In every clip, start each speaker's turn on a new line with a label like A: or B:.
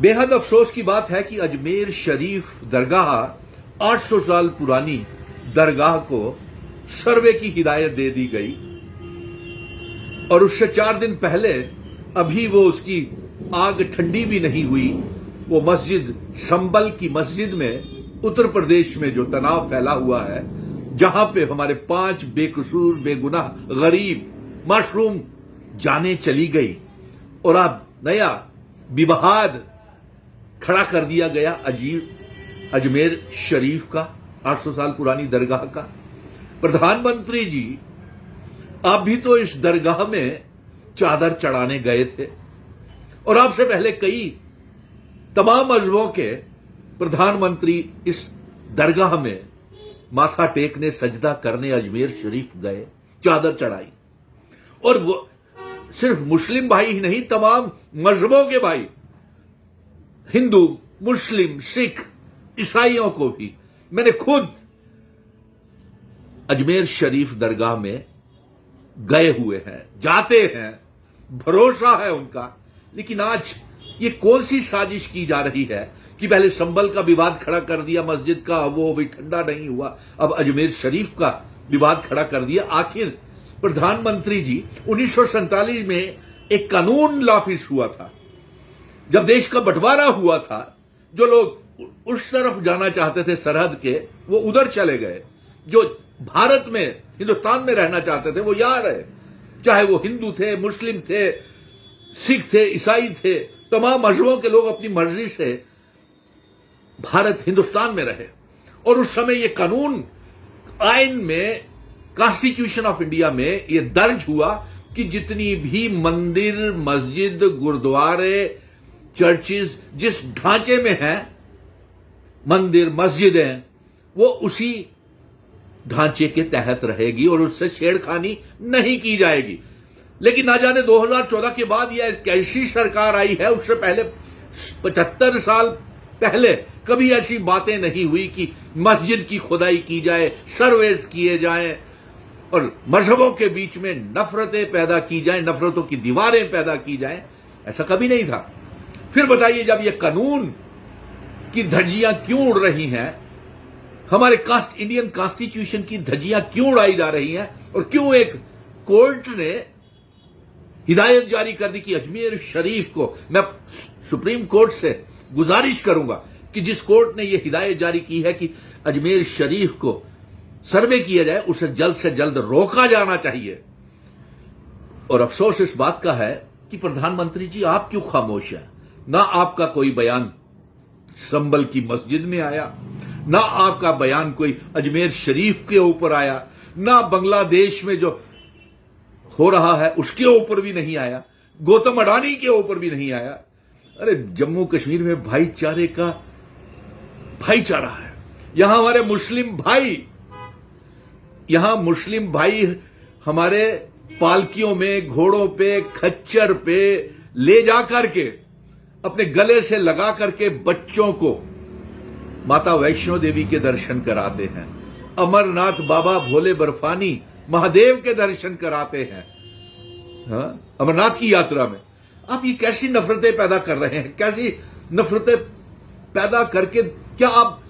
A: बेहद अफसोस की बात है कि अजमेर शरीफ दरगाह 800 साल पुरानी दरगाह को सर्वे की हिदायत दे दी गई और उससे 4 दिन पहले अभी वो उसकी आग ठंडी भी नहीं हुई। वो मस्जिद संबल की मस्जिद में उत्तर प्रदेश में जो तनाव फैला हुआ है, जहां पे हमारे 5 बेकसूर बेगुनाह गरीब मासूम जाने चली गई और अब नया विवाद खड़ा कर दिया गया अजमेर शरीफ का 800 साल पुरानी दरगाह का। प्रधानमंत्री जी, आप भी तो इस दरगाह में चादर चढ़ाने गए थे और आपसे पहले कई तमाम मजहबों के प्रधानमंत्री इस दरगाह में माथा टेकने सजदा करने अजमेर शरीफ गए, चादर चढ़ाई। और वो सिर्फ मुस्लिम भाई ही नहीं, तमाम मजहबों के भाई, हिंदू, मुस्लिम, सिख, ईसाइयों को भी मैंने खुद अजमेर शरीफ दरगाह में गए हुए हैं, जाते हैं, भरोसा है उनका। लेकिन आज ये कौन सी साजिश की जा रही है कि पहले संबल का विवाद खड़ा कर दिया मस्जिद का, वो भी ठंडा नहीं हुआ, अब अजमेर शरीफ का विवाद खड़ा कर दिया। आखिर प्रधानमंत्री जी 1947 में एक कानून नाफिज हुआ था, जब देश का बंटवारा हुआ था, जो लोग उस तरफ जाना चाहते थे सरहद के, वो उधर चले गए। जो भारत में, हिंदुस्तान में रहना चाहते थे, वो यहाँ रहे, चाहे वो हिंदू थे, मुस्लिम थे, सिख थे, ईसाई थे, तमाम मजहबों के लोग अपनी मर्जी से भारत हिंदुस्तान में रहे। और उस समय ये कानून आइन में, कॉन्स्टिट्यूशन ऑफ इंडिया में ये दर्ज हुआ कि जितनी भी मंदिर, मस्जिद, गुरुद्वारे, चर्चेज जिस ढांचे में हैं, मंदिर मस्जिदें, वो उसी ढांचे के तहत रहेगी और उससे छेड़खानी नहीं की जाएगी। लेकिन ना जाने 2014 के बाद यह कैसी सरकार आई है, उससे पहले 75 साल पहले कभी ऐसी बातें नहीं हुई कि मस्जिद की खुदाई की जाए, सर्वेस किए जाएं और मजहबों के बीच में नफरतें पैदा की जाएं, नफरतों की दीवारें पैदा की जाएं। ऐसा कभी नहीं था। फिर बताइए, जब यह कानून की धज्जियां क्यों उड़ रही हैं, हमारे इंडियन कॉन्स्टिट्यूशन की धज्जियां क्यों उड़ाई जा रही हैं, और क्यों एक कोर्ट ने हिदायत जारी कर दी कि अजमेर शरीफ को, मैं सुप्रीम कोर्ट से गुजारिश करूंगा कि जिस कोर्ट ने यह हिदायत जारी की है कि अजमेर शरीफ को सर्वे किया जाए, उसे जल्द से जल्द रोका जाना चाहिए। और अफसोस इस बात का है कि प्रधानमंत्री जी, आप क्यों खामोश हैं? ना आपका कोई बयान संबल की मस्जिद में आया, ना आपका बयान कोई अजमेर शरीफ के ऊपर आया, ना बांग्लादेश में जो हो रहा है उसके ऊपर भी नहीं आया, गौतम अडानी के ऊपर भी नहीं आया। अरे जम्मू कश्मीर में भाईचारे का भाईचारा है। यहां हमारे मुस्लिम भाई हमारे पालकियों में, घोड़ों पे, खच्चर पे ले जाकर के, अपने गले से लगा करके बच्चों को माता वैष्णो देवी के दर्शन कराते हैं, अमरनाथ बाबा भोले बर्फानी महादेव के दर्शन कराते हैं, अमरनाथ की यात्रा में। आप ये कैसी नफरतें पैदा कर रहे हैं? कैसी नफरतें पैदा करके क्या आप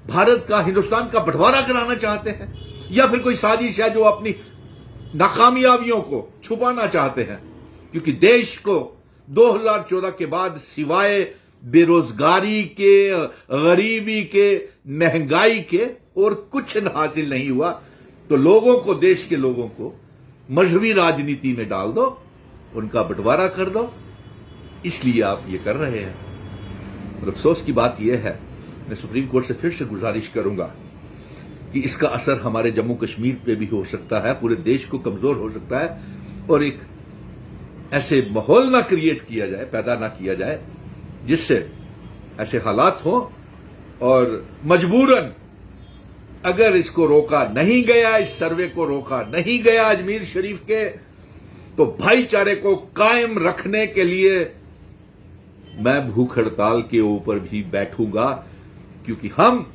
A: भारत का, हिंदुस्तान का बंटवारा कराना चाहते हैं, या फिर कोई साजिश है जो अपनी नाकामयाबियों को छुपाना चाहते हैं? क्योंकि देश को 2014 के बाद सिवाय बेरोजगारी के, गरीबी के, महंगाई के और कुछ हासिल नहीं हुआ। तो लोगों को, देश के लोगों को मजहबी राजनीति में डाल दो, उनका बंटवारा कर दो, इसलिए आप ये कर रहे हैं। और अफसोस की बात यह है, मैं सुप्रीम कोर्ट से फिर से गुजारिश करूंगा कि इसका असर हमारे जम्मू कश्मीर पे भी हो सकता है, पूरे देश को कमजोर हो सकता है, और एक ऐसे माहौल ना क्रिएट किया जाए, पैदा ना किया जाए, जिससे ऐसे हालात हो और मजबूरन अगर इसको रोका नहीं गया, इस सर्वे को रोका नहीं गया अजमेर शरीफ के, तो भाईचारे को कायम रखने के लिए मैं भूख हड़ताल के ऊपर भी बैठूंगा, क्योंकि हम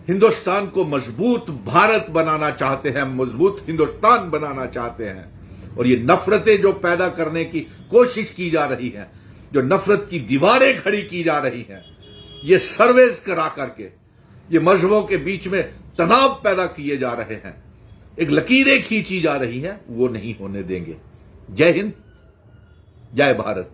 A: हिंदुस्तान को मजबूत भारत बनाना चाहते हैं, मजबूत हिंदुस्तान बनाना चाहते हैं। और ये नफरतें जो पैदा करने की कोशिश की जा रही है, जो नफरत की दीवारें खड़ी की जा रही हैं, ये सर्वेस करा करके ये मजहबों के बीच में तनाव पैदा किए जा रहे हैं, एक लकीरें खींची जा रही हैं, वो नहीं होने देंगे। जय हिंद, जय भारत।